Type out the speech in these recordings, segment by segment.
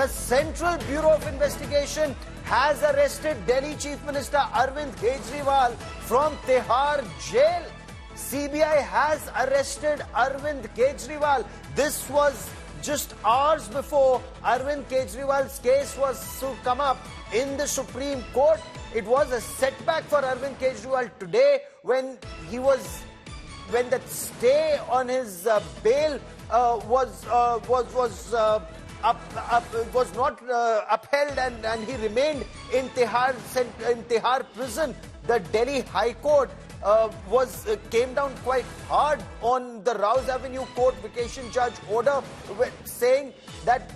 The Central Bureau of Investigation has arrested Delhi Chief Minister Arvind Kejriwal from Tihar jail. CBI has arrested Arvind Kejriwal. This was just hours before Arvind Kejriwal's case was to come up in the Supreme Court. It was a setback for Arvind Kejriwal today when the stay on his bail was not upheld, and he remained in Tihar prison. The Delhi High Court came down quite hard on the Rouse Avenue Court vacation judge order, saying that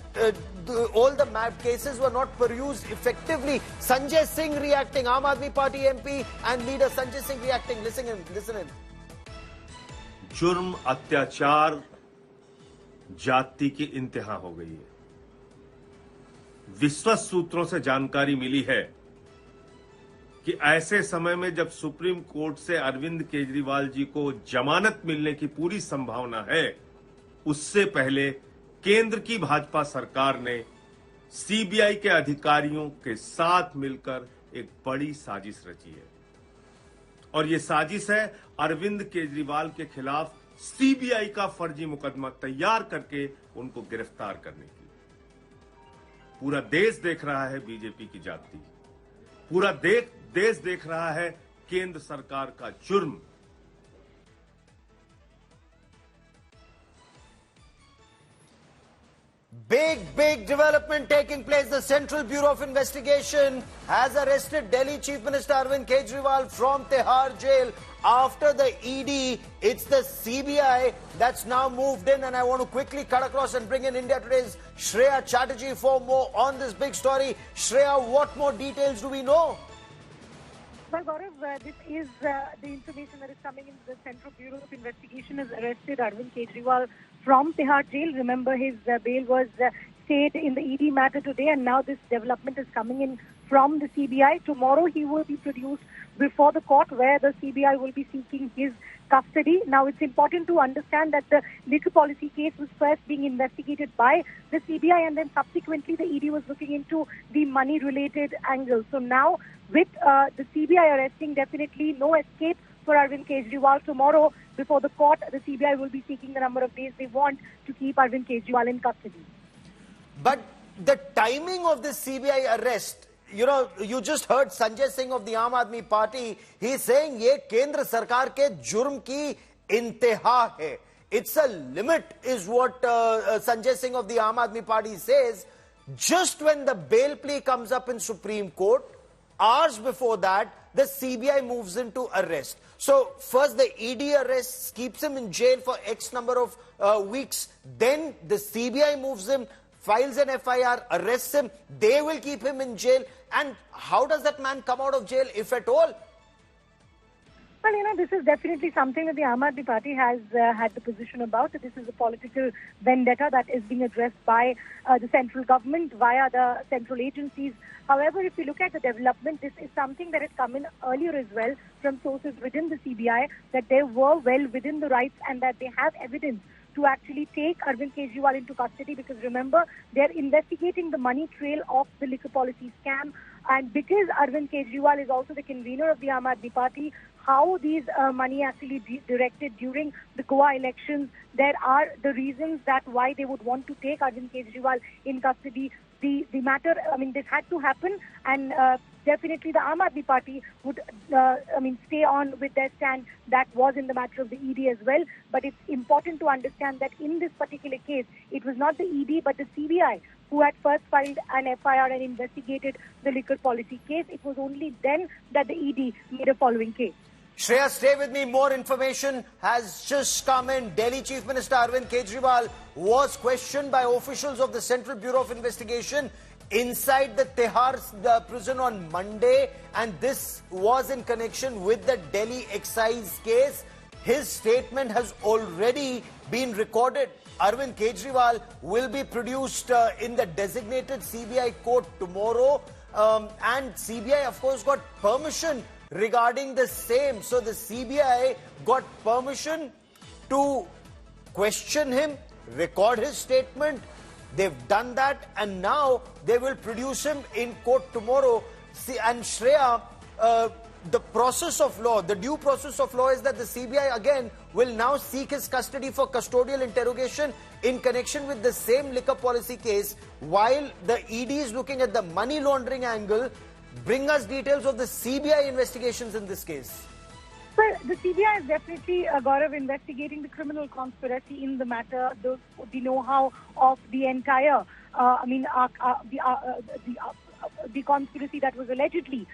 all the cases were not perused effectively. Sanjay Singh reacting, Aam Aadmi Party MP and leader Sanjay Singh reacting. Listen in. जुर्म अत्याचार जाति की इंतहा हो गई है। विश्वस्त सूत्रों से जानकारी मिली है कि ऐसे समय में जब सुप्रीम कोर्ट से अरविंद केजरीवाल जी को जमानत मिलने की पूरी संभावना है, उससे पहले केंद्र की भाजपा सरकार ने सीबीआई के अधिकारियों के साथ मिलकर एक बड़ी साजिश रची है। और ये साजिश है अरविंद केजरीवाल के खिलाफ सीबीआई का फर्जी मुकदमा तैयार करके उनको गिरफ्तार करने की। पूरा देश देख रहा है बीजेपी की जाति, पूरा देश देख रहा है केंद्र सरकार का जुर्म। Big development taking place. The Central Bureau of Investigation has arrested Delhi Chief Minister Arvind Kejriwal from Tihar jail. After the ED, it's the CBI that's now moved in, and I want to quickly cut across and bring in India Today's Shreya Chatterjee for more on this big story. Shreya, what more details do we know? Well, Gaurav, this is the information that is coming in. The Central Bureau of Investigation has arrested Arvind Kejriwal from Tihar jail. Remember, his bail was stayed in the ED matter today, and now this development is coming in from the CBI. Tomorrow, he will be produced before the court, where the CBI will be seeking his custody. Now, it's important to understand that the liquor policy case was first being investigated by the CBI, and then subsequently the ED was looking into the money-related angle. So now, with the CBI arresting, definitely no escape for Arvind Kejriwal. Tomorrow, before the court, the CBI will be seeking the number of days they want to keep Arvind Kejriwal in custody. But the timing of this CBI arrest, you just heard Sanjay Singh of the Aam Aadmi Party. He's saying ये केंद्र सरकार के जुर्म की इंतहा है. It's a limit, is what Sanjay Singh of the Aam Aadmi Party says. Just when the bail plea comes up in Supreme Court, hours before that, the CBI moves in to arrest. So first the ED arrests, keeps him in jail for X number of weeks. Then the CBI moves him, files an FIR, arrests him. They will keep him in jail. And how does that man come out of jail, if at all? Well, this is definitely something that the Aam Aadmi Party has had the position about. This is a political vendetta that is being addressed by the central government via the central agencies. However, if you look at the development, this is something that had come in earlier as well from sources within the CBI, that they were well within the rights and that they have evidence to actually take Arvind Kejriwal into custody, because remember, they're investigating the money trail of the liquor policy scam. And because Arvind Kejriwal is also the convener of the Aam Aadmi Party, how these money actually directed during the Goa elections, there are the reasons that why they would want to take Arvind Kejriwal in custody. The matter, this had to happen, and definitely the Aam Aadmi Party would, stay on with their stand that was in the matter of the ED as well. But it's important to understand that in this particular case, it was not the ED but the CBI who had first filed an FIR and investigated the liquor policy case. It was only then that the ED made a following case. Shreya, stay with me. More information has just come in. Delhi Chief Minister Arvind Kejriwal was questioned by officials of the Central Bureau of Investigation inside the Tihar prison on Monday, and this was in connection with the Delhi excise case. His statement has already been recorded. Arvind Kejriwal will be produced in the designated CBI court tomorrow, and CBI, of course, got permission regarding the same. So the CBI got permission to question him, record his statement. They've done that, and now they will produce him in court tomorrow. See, and Shreya, the process of law, the due process of law is that the CBI again will now seek his custody for custodial interrogation in connection with the same liquor policy case, while the ED is looking at the money laundering angle. Bring us details of the CBI investigations in this case. Well, the CBI is definitely, Gaurav, investigating the criminal conspiracy in the matter, the know-how of the entire, the conspiracy that was allegedly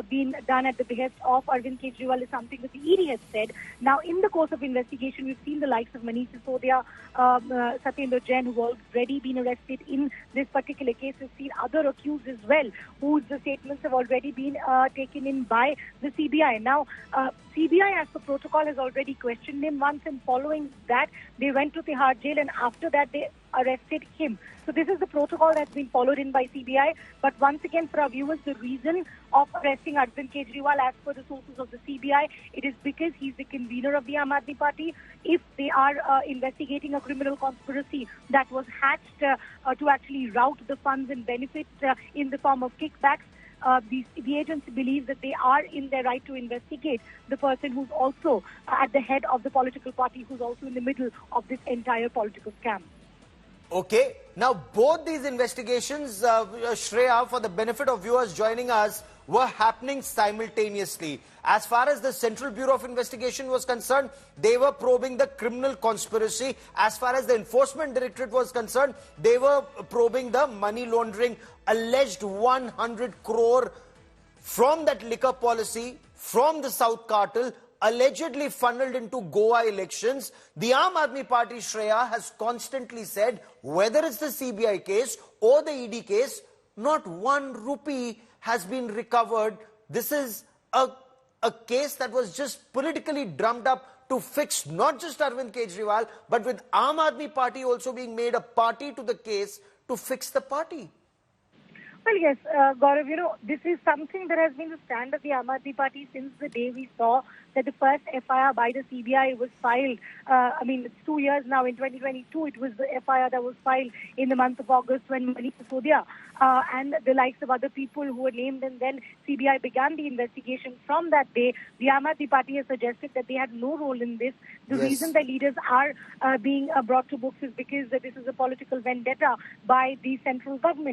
being done at the behest of Arvind Kejriwal is something that the ED has said. Now, in the course of investigation, we've seen the likes of Manish Sisodia, Satyendra Jain, who have already been arrested in this particular case. We've seen other accused as well, whose statements have already been taken in by the CBI. Now, CBI, as per protocol, has already questioned him once, and following that, they went to Tihar jail, and after that, they arrested him. So this is the protocol that's been followed in by CBI. But once again, for our viewers, the reason of arresting Arvind Kejriwal, as per the sources of the CBI, it is because he's the convener of the Aam Aadmi Party. If they are investigating a criminal conspiracy that was hatched to actually route the funds and benefits in the form of kickbacks, the agency believes that they are in their right to investigate the person who's also at the head of the political party, who's also in the middle of this entire political scam. Okay. Now, both these investigations, Shreya, for the benefit of viewers joining us, were happening simultaneously. As far as the Central Bureau of Investigation was concerned, they were probing the criminal conspiracy. As far as the Enforcement Directorate was concerned, they were probing the money laundering, alleged 100 crore from that liquor policy, from the South Cartel, allegedly funneled into Goa elections. The Aam Aadmi Party, Shreya, has constantly said, whether it's the CBI case or the ED case, not 1 rupee has been recovered. This is a case that was just politically drummed up to fix not just Arvind Kejriwal, but with Aam Aadmi Party also being made a party to the case to fix the party. Well, yes, Gaurav, this is something that has been the stand of the Aam Aadmi Party since the day we saw that the first FIR by the CBI was filed. It's 2 years now. In 2022, it was the FIR that was filed in the month of August when Manish Sisodia and the likes of other people who were named, and then CBI began the investigation. From that day, the Aam Aadmi Party has suggested that they had no role in this. The reason the leaders are being brought to books is because this is a political vendetta by the central government.